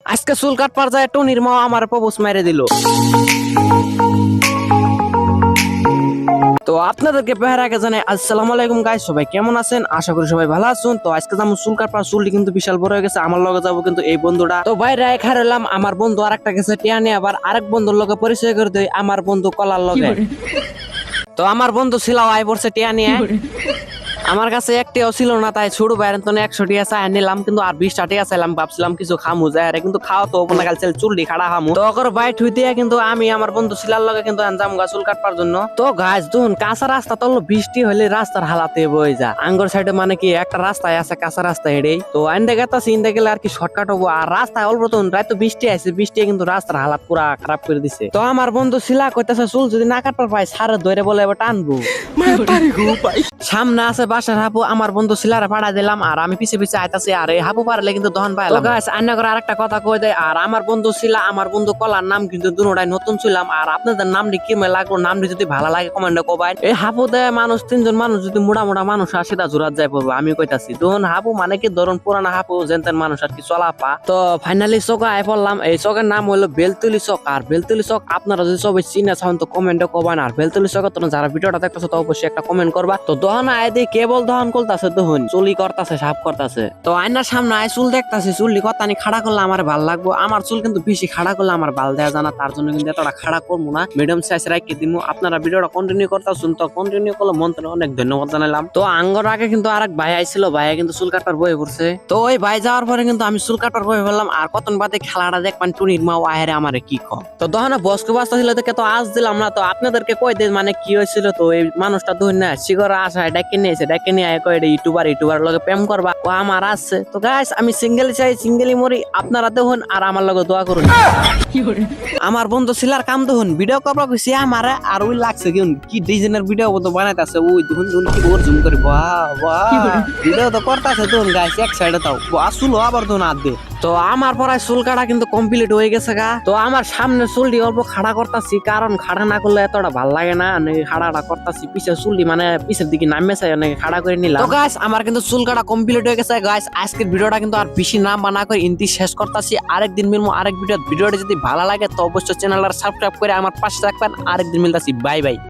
আজকে চুল কাটবার যায় টুনির মা আমার প্রপোজ মেরে দিল। তো আপনাদেরকে পেহার আগে জানাই আসসালামু আলাইকুম গাইস, সবাই কেমন আছেন? আশা করি সবাই ভালো আছেন। তো আজকে যাবো চুল কাটবার, চুলটি কিন্তু বিশাল বড় হয়ে গেছে। আমার লগে যাবো কিন্তু এই বন্ধুটা। তো বাইরে এখানে এলাম, আমার বন্ধু আরেকটা গেছে টিয়া নিয়ে, আবার আরেক বন্ধুর লগে পরিচয় করে দেয় আমার বন্ধু কলার লগে। তো আমার বন্ধু ছিল আই পড়ছে টিয়া নিয়ে, আমার কাছে একটিও ছিল না, তাই ছোট বাইরেন তো 100 টিয়া চাই নিলাম, কিন্তু আর 20 টিয়া চাইলাম, ভাবছিলাম কিছু খামু যায়, কিন্তু খাওয়া তো ওপনে কাল চুলটি খাড়া খামু। তো ওকর বাইট হইতে কিন্তু আমি আমার বন্ধু ছিলার লগে কিন্তু আনজাম গা চুল কাটবার জন্য। তো গাছ দুন কাঁচা রাস্তা তো বৃষ্টি হলে রাস্তার হালাতে বই যা, আঙ্গর সাইডে মানে কি একটা রাস্তায় আছে কাঁচা রাস্তা হেডেই। তো আইন্দে গেতাছি, ইন্দে গেলে আর কি শর্টকাট হবো, আর রাস্তায় অল্প তো রাত বৃষ্টি আছে, বৃষ্টি কিন্তু রাস্তার হালাত পুরা খারাপ করে দিছে। তো আমার বন্ধু ছিলা কইতাছে চুল যদি না কাটবার পাই সারে ধরে বলে এবার টানবো। সামনে আছে বাসার হাপু, আমার বন্ধু ছিলারে পাড়া দিলাম, আর আমি পিছে পিছে আইতাছি, আর এই হাপু পারলে কিন্তু দহন পাইলাম। গাইস আন্না করে আরেকটা কথা কই দেয়, আর আমার বন্ধু ছিলা আমার বন্ধু কলার নাম কিন্তু দুটোটাই নতুন ছিলাম, আর আপনাদের নামটি কি লাগলো, নামটি যদি ভালো লাগে কমেন্টে কবাই। এই হাপু দেয় মানুষ 3জন মানুষ যদি মোটা মোটা মানুষ আর সেটা জোরাত যায় পড়বো, আমি কইতাছি ধরুন হাপু মানে কি ধরুন পুরানা হাপু যেনতেন মানুষ আর কি চলা পা। তো ফাইনালি চক আয় পড়লাম, এই চকের নাম হলো বেলতুলি চক। আর বেলতুলি চক আপনারা যদি সবাই চিনে চান তো কমেন্টে কবান, আর বেলতুলি চকের তোমরা যারা ভিডিওটা দেখতেছো তো অবশ্যই একটা কমেন্ট করবা। তো দহন আয় দিয়ে কেবল দহন করতেছে, দহন চুলি করতেছে, সাফ করতেছে। তো আয়নার সামনে আয় চুল দেখতেছে, চুলি কতানি খাড়া করলে আমার ভাল লাগবো। আমার চুল কিন্তু বেশি খাড়া করলে আমার ভাল দেয়া জানা, তার জন্য কিন্তু এতটা খাড়া করবো না, মিডিয়াম সাইজ রাখি দিব। আপনারা ভিডিওটা কন্টিনিউ করতেছুন, তো কন্টিনিউ করলে মন থেকে অনেক ধন্যবাদ জানালাম। তো আঙ্গর আগে কিন্তু আরেক ভাই আইছিল, ভাইয়া কিন্তু চুল কাটার বয়ে পড়ছে। তো ওই ভাই যাওয়ার পরে কিন্তু আমি চুল কাটার বয়ে ফেললাম, আর কতন বাদে খেলাটা দেখবেন টুনির মা আহেরে আমারে কি কম। তো দহনে বস্ক বাস্তা ছিল দেখে তো আজ দিলাম না, তো আপনাদেরকে কই দিন মানে কি হয়েছিল। তো এই মানুষটা ধরে না শিগর আশায় ডাকে নিয়েছে, ডাকে নিয়ে আয় কয় ইউটিউবার লগে প্রেম করবা, ও আমার আসছে। তো গাইস আমি সিঙ্গেল চাই, সিঙ্গেলই মরি, আপনারা দেখুন আর আমার লগে দোয়া করুন। আমার বন্ধু ছিলার কাম দেখুন ভিডিও করবা কইছি আমারে, আর ওই লাগছে কি ডিজাইনের ভিডিও তো বানাইতাছে, ওই দেখুন কি ওর জুম করে বাহ বাহ ভিডিও তো করতাছে। দেখুন গাইস এক সাইডে তাও আসুল আবার তো না দে। তো আমার পরায় চুল কাটা কিন্তু কমপ্লিট হয়ে গেছে গা। তো আমার সামনে চুলটি অল্প খাড়া করতাছি, কারণ খাড়া না করলে এতটা ভাল লাগে না, খাড়াটা করতাছি পিছের চুলটি মানে পিছের দিকে নামে চাই অনেক খাড়া করে নিলাম। তো গাইস আমার কিন্তু চুল কাটা কমপ্লিট হয়ে গেছে গাইস। আজকের ভিডিওটা কিন্তু আর বেশি না বানা করে ইন্তি শেষ করতাছি, আরেকদিন মিলবো আরেক ভিডিওটা যদি ভালো লাগে তো অবশ্যই চ্যানেলটা সাবস্ক্রাইব করে আমার পাশে থাকবেন। আরেকদিন মিলতাছি, বাই বাই।